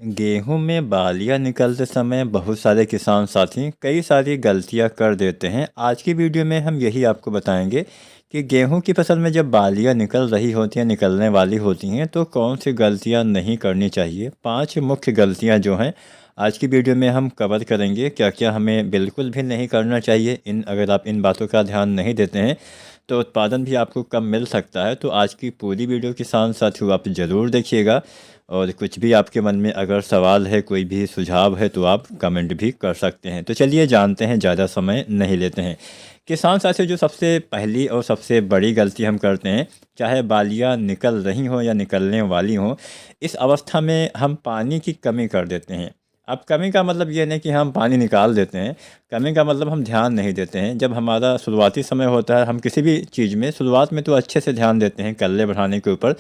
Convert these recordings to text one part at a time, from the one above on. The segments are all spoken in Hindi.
गेहूं में बालियां निकलते समय बहुत सारे किसान साथी कई सारी गलतियां कर देते हैं। आज की वीडियो में हम यही आपको बताएंगे कि गेहूं की फसल में जब बालियां निकल रही होती हैं, निकलने वाली होती हैं, तो कौन सी गलतियां नहीं करनी चाहिए। 5 मुख्य गलतियां जो हैं आज की वीडियो में हम कवर करेंगे। क्या क्या हमें बिल्कुल भी नहीं करना चाहिए। अगर आप इन बातों का ध्यान नहीं देते हैं तो उत्पादन भी आपको कम मिल सकता है। तो आज की पूरी वीडियो किसान साथियों आप ज़रूर देखिएगा। और कुछ भी आपके मन में अगर सवाल है, कोई भी सुझाव है, तो आप कमेंट भी कर सकते हैं। तो चलिए जानते हैं, ज़्यादा समय नहीं लेते हैं। किसान साथियों, जो सबसे पहली और सबसे बड़ी गलती हम करते हैं, चाहे बालियां निकल रही हों या निकलने वाली हों, इस अवस्था में हम पानी की कमी कर देते हैं। अब कमी का मतलब ये नहीं कि हम पानी निकाल देते हैं। कमी का मतलब हम ध्यान नहीं देते हैं। जब हमारा शुरुआती समय होता है, हम किसी भी चीज़ में शुरुआत में तो अच्छे से ध्यान देते हैं कल्ले बढ़ाने के ऊपर,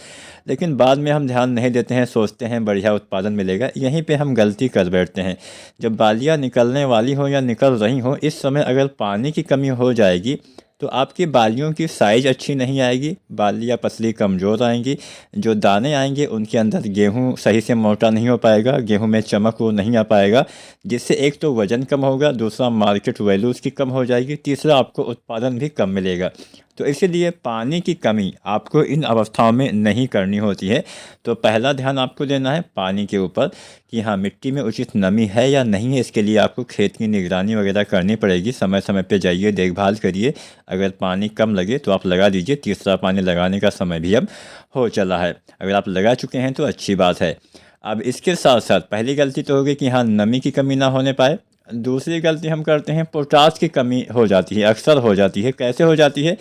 लेकिन बाद में हम ध्यान नहीं देते हैं, सोचते हैं बढ़िया उत्पादन मिलेगा। यहीं पे हम गलती कर बैठते हैं। जब बालियाँ निकलने वाली हो या निकल रही हो, इस समय अगर पानी की कमी हो जाएगी तो आपकी बालियों की साइज़ अच्छी नहीं आएगी, बालियाँ पतली कमज़ोर आएंगी। जो दाने आएंगे उनके अंदर गेहूँ सही से मोटा नहीं हो पाएगा, गेहूँ में चमक वो नहीं आ पाएगा, जिससे एक तो वज़न कम होगा, दूसरा मार्केट वैल्यू उसकी कम हो जाएगी, तीसरा आपको उत्पादन भी कम मिलेगा। तो इसीलिए पानी की कमी आपको इन अवस्थाओं में नहीं करनी होती है। तो पहला ध्यान आपको देना है पानी के ऊपर कि हाँ, मिट्टी में उचित नमी है या नहीं है। इसके लिए आपको खेत की निगरानी वगैरह करनी पड़ेगी। समय समय पे जाइए, देखभाल करिए। अगर पानी कम लगे तो आप लगा दीजिए। तीसरा पानी लगाने का समय भी अब हो चला है। अगर आप लगा चुके हैं तो अच्छी बात है। अब इसके साथ साथ पहली गलती तो होगी कि हाँ, नमी की कमी ना होने पाए। दूसरी गलती हम करते हैं, पोटास की कमी हो जाती है, अक्सर हो जाती है। कैसे हो जाती है?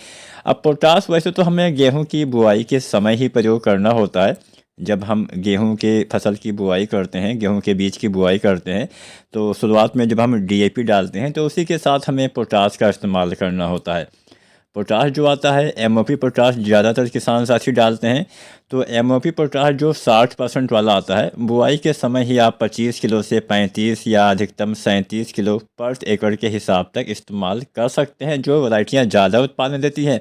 अब पोटास वैसे तो हमें गेहूं की बुआई के समय ही प्रयोग करना होता है। जब हम गेहूं के फसल की बुआई करते हैं, गेहूं के बीज की बुआई करते हैं, तो शुरुआत में जब हम डीएपी डालते हैं तो उसी के साथ हमें पोटास का इस्तेमाल करना होता है। पोटाश जो आता है, एमओपी पोटाश ज़्यादातर किसान साथी डालते हैं। तो एमओपी पोटाश जो 60% वाला आता है, बुआई के समय ही आप 25 किलो से 35 या अधिकतम 37 किलो पर एकड़ के हिसाब तक इस्तेमाल कर सकते हैं। जो वैरायटियाँ ज़्यादा उत्पादन देती हैं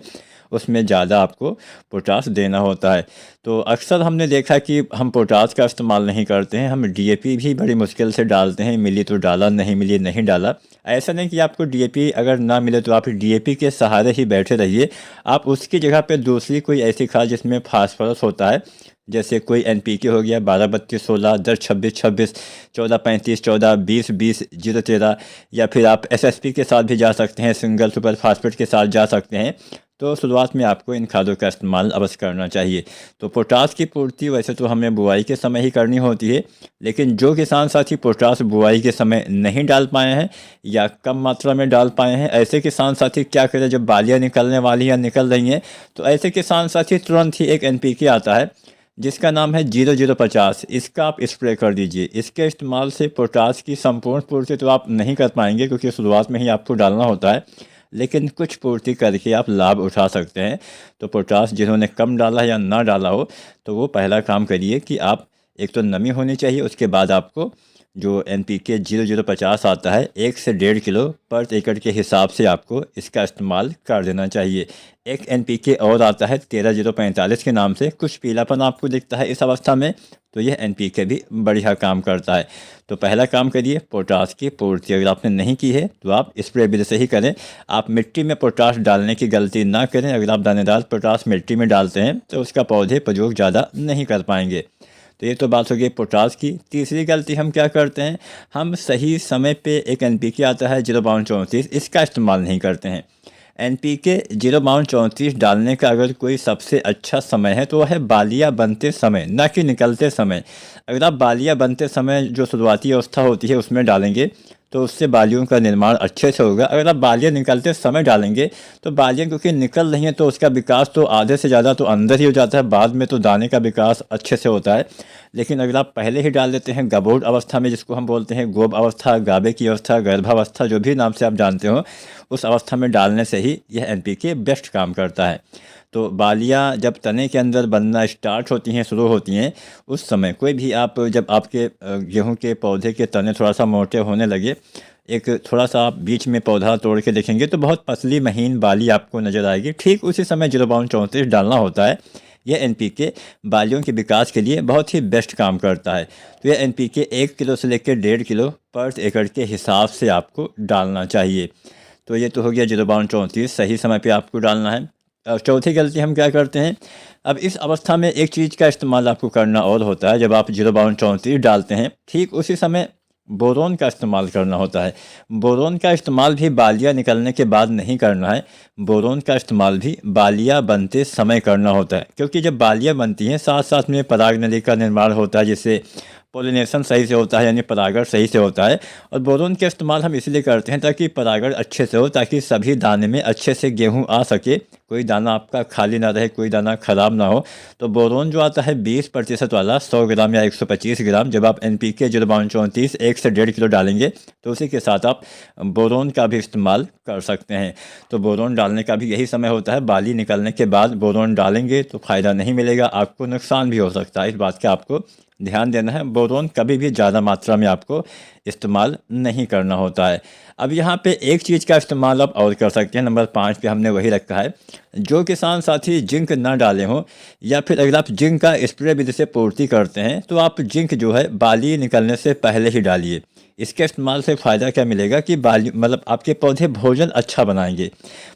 उसमें ज़्यादा आपको पोटाश देना होता है। तो अक्सर हमने देखा कि हम पोटाश का इस्तेमाल नहीं करते हैं, हम डीएपी भी बड़ी मुश्किल से डालते हैं। मिली तो डाला, नहीं मिली नहीं डाला। ऐसा नहीं कि आपको डीएपी अगर ना मिले तो आप डीएपी के सहारे ही बैठे रहिए। आप उसकी जगह पे दूसरी कोई ऐसी खाद जिसमें फास्फोरस होता है, जैसे कोई एनपीके हो गया, 12-32-16, 10-26-26, 14-35, 14-20-20-0-13, या फिर आप एसएसपी के साथ भी जा सकते हैं, सिंगल सुपर फास्फेट के साथ जा सकते हैं। तो शुरुआत में आपको इन खादों का इस्तेमाल अवश्य करना चाहिए। तो पोटास की पूर्ति वैसे तो हमें बुआई के समय ही करनी होती है, लेकिन जो किसान साथी पोटास बुआई के समय नहीं डाल पाए हैं या कम मात्रा में डाल पाए हैं, ऐसे किसान साथी क्या करें? जब बालियाँ निकलने वाली या निकल रही हैं, तो ऐसे किसान साथी तुरंत ही एक एनपीके आता है जिसका नाम है 0050। इसका आप स्प्रे कर दीजिए। इसके इस्तेमाल से पोटास की संपूर्ण पूर्ति तो आप नहीं कर पाएंगे, क्योंकि शुरुआत में ही आपको डालना होता है, लेकिन कुछ पूर्ति करके आप लाभ उठा सकते हैं। तो पोटास जिन्होंने कम डाला या ना डाला हो, तो वो पहला काम करिए कि आप, एक तो नमी होनी चाहिए, उसके बाद आपको जो एनपीके 0050 आता है, 1 से 1.5 किलो पर एकड़ के हिसाब से आपको इसका इस्तेमाल कर देना चाहिए। एक एनपीके और आता है 13045 के नाम से, कुछ पीलापन आपको दिखता है इस अवस्था में, तो यह एनपीके भी बढ़िया काम करता है। तो पहला काम करिए, पोटास की पूर्ति अगर आपने नहीं की है तो आप स्प्रे विधि से ही करें। आप मिट्टी में पोटास डालने की गलती ना करें। अगर आप दानेदार पोटास मिट्टी में डालते हैं तो उसका पौधे प्रयोग ज़्यादा नहीं कर पाएंगे। तो ये तो बात हो गई पोटास की। तीसरी गलती हम क्या करते हैं, हम सही समय पे एक एनपीके आता है 05234, इसका इस्तेमाल नहीं करते हैं। एनपीके 05234 डालने का अगर कोई सबसे अच्छा समय है तो वह है बालियाँ बनते समय, ना कि निकलते समय। अगर आप बालियाँ बनते समय जो शुरुआती अवस्था होती है उसमें डालेंगे तो उससे बालियों का निर्माण अच्छे से होगा। अगर आप बालियाँ निकलते समय डालेंगे तो बालियाँ क्योंकि निकल रही हैं तो उसका विकास तो आधे से ज़्यादा तो अंदर ही हो जाता है, बाद में तो दाने का विकास अच्छे से होता है। लेकिन अगर आप पहले ही डाल देते हैं गबोट अवस्था में, जिसको हम बोलते हैं गोब अवस्था, गाबे की अवस्था, गर्भावस्था, जो भी नाम से आप जानते हो, उस अवस्था में डालने से ही यह एनपीके बेस्ट काम करता है। तो बालियाँ जब तने के अंदर बनना स्टार्ट होती हैं, शुरू होती हैं, उस समय कोई भी आप, जब आपके गेहूं के पौधे के तने थोड़ा सा मोटे होने लगे, एक थोड़ा सा आप बीच में पौधा तोड़ के देखेंगे तो बहुत पतली महीन बाली आपको नज़र आएगी। ठीक उसी समय 05234 डालना होता है। यह एनपीके बालियों के विकास के लिए बहुत ही बेस्ट काम करता है। तो यह एनपीके 1 किलो से लेकर 1.5 किलो पर एकड़ के हिसाब से आपको डालना चाहिए। तो ये तो हो गया 0.34, सही समय पे आपको डालना है। और चौथी गलती हम क्या करते हैं, अब इस अवस्था में एक चीज़ का इस्तेमाल आपको करना और होता है। जब आप 0.34 डालते हैं, ठीक उसी समय बोरोन का इस्तेमाल करना होता है। बोरोन का इस्तेमाल भी बालियाँ निकलने के बाद नहीं करना है, बोरोन का इस्तेमाल भी बालियाँ बनते समय करना होता है। क्योंकि जब बालियाँ बनती हैं, साथ साथ में पराग नली का निर्माण होता है, जिससे पोलिनेशन सही से होता है, यानी परागण सही से होता है। और बोरोन का इस्तेमाल हम इसलिए करते हैं ताकि परागण अच्छे से हो, ताकि सभी दाने में अच्छे से गेहूं आ सके, कोई दाना आपका खाली ना रहे, कोई दाना खराब ना हो। तो बोरोन जो आता है 20% वाला 100 ग्राम या 125 ग्राम, जब आप एनपीके 0.34 1 से 1.5 किलो डालेंगे तो उसी के साथ आप बोरोन का भी इस्तेमाल कर सकते हैं। तो बोरोन डालने का भी यही समय होता है, बाली निकलने के बाद बोरोन डालेंगे तो फ़ायदा नहीं मिलेगा, आपको नुकसान भी हो सकता है। इस बात का आपको ध्यान देना है। बोरोन कभी भी ज़्यादा मात्रा में आपको इस्तेमाल नहीं करना होता है। अब यहाँ पे एक चीज़ का इस्तेमाल आप और कर सकते हैं, नंबर 5 पे हमने वही रखा है। जो किसान साथी जिंक ना डाले हों, या फिर अगर आप जिंक का स्प्रे विधि से पूर्ति करते हैं, तो आप जिंक जो है बाली निकलने से पहले ही डालिए। इसके इस्तेमाल से फ़ायदा क्या मिलेगा कि बाली मतलब आपके पौधे भोजन अच्छा बनाएंगे,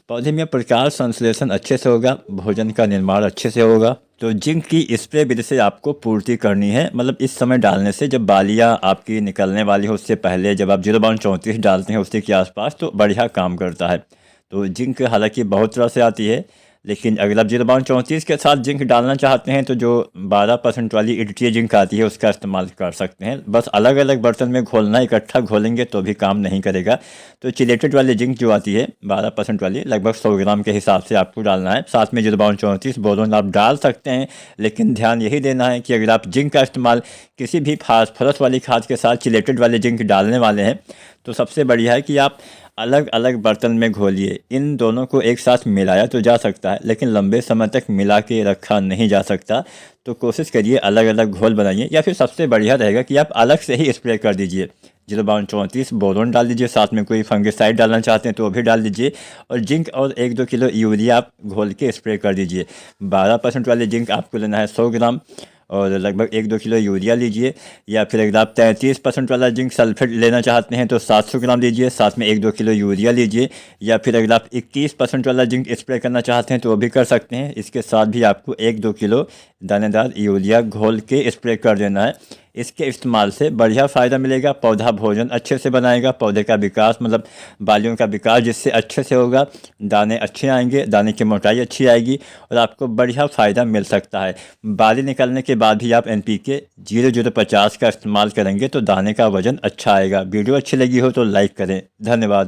पौधे में प्रकाश संश्लेषण अच्छे से होगा, भोजन का निर्माण अच्छे से होगा। तो जिंक की स्प्रे विधि से आपको पूर्ति करनी है, मतलब इस समय डालने से, जब बालियाँ आपकी निकलने वाली हो उससे पहले, जब आप 0.34 डालते हैं उसी के आसपास, तो बढ़िया काम करता है। तो जिंक हालांकि बहुत तरह से आती है, लेकिन अगर आप 0.34 के साथ जिंक डालना चाहते हैं तो जो 12% वाली ईडीटी जिंक आती है उसका इस्तेमाल कर सकते हैं। बस अलग अलग बर्तन में घोलना, इकट्ठा घोलेंगे तो भी काम नहीं करेगा। तो चिलेटेड वाली जिंक जो आती है 12% वाली, लगभग 100 ग्राम के हिसाब से आपको डालना है। साथ में 0.34 बोरोन आप डाल सकते हैं, लेकिन ध्यान यही देना है कि अगर आप जिंक का इस्तेमाल किसी भी फास्फोरस वाली खाद के साथ चिलेटेड वाली जिंक डालने वाले हैं, तो सबसे बढ़िया है कि आप अलग अलग बर्तन में घोलिए। इन दोनों को एक साथ मिलाया तो जा सकता है, लेकिन लंबे समय तक मिला के रखा नहीं जा सकता। तो कोशिश करिए अलग अलग घोल बनाइए, या फिर सबसे बढ़िया रहेगा कि आप अलग से ही स्प्रे कर दीजिए। 0.34 बोरोन डाल दीजिए, साथ में कोई फंगिसाइड डालना चाहते हैं तो वो भी डाल दीजिए, और जिंक और 1-2 किलो यूरिया आप घोल के स्प्रे कर दीजिए। 12% वाले जिंक आपको लेना है 100 ग्राम, और लगभग 1-2 किलो यूरिया लीजिए। या फिर अगर आप 33% वाला जिंक सल्फेट लेना चाहते हैं तो 700 ग्राम लीजिए, साथ में 1-2 किलो यूरिया लीजिए। या फिर अगर आप 21% वाला जिंक स्प्रे करना चाहते हैं तो वो भी कर सकते हैं। इसके साथ भी आपको 1-2 किलो दानेदार यूरिया घोल के स्प्रे कर देना है। इसके इस्तेमाल से बढ़िया फ़ायदा मिलेगा, पौधा भोजन अच्छे से बनाएगा, पौधे का विकास मतलब बालियों का विकास जिससे अच्छे से होगा, दाने अच्छे आएंगे, दाने की मोटाई अच्छी आएगी, और आपको बढ़िया फ़ायदा मिल सकता है। बाली निकलने के बाद भी आप एनपीके 0.050 का इस्तेमाल करेंगे तो दाने का वजन अच्छा आएगा। वीडियो अच्छी लगी हो तो लाइक करें। धन्यवाद।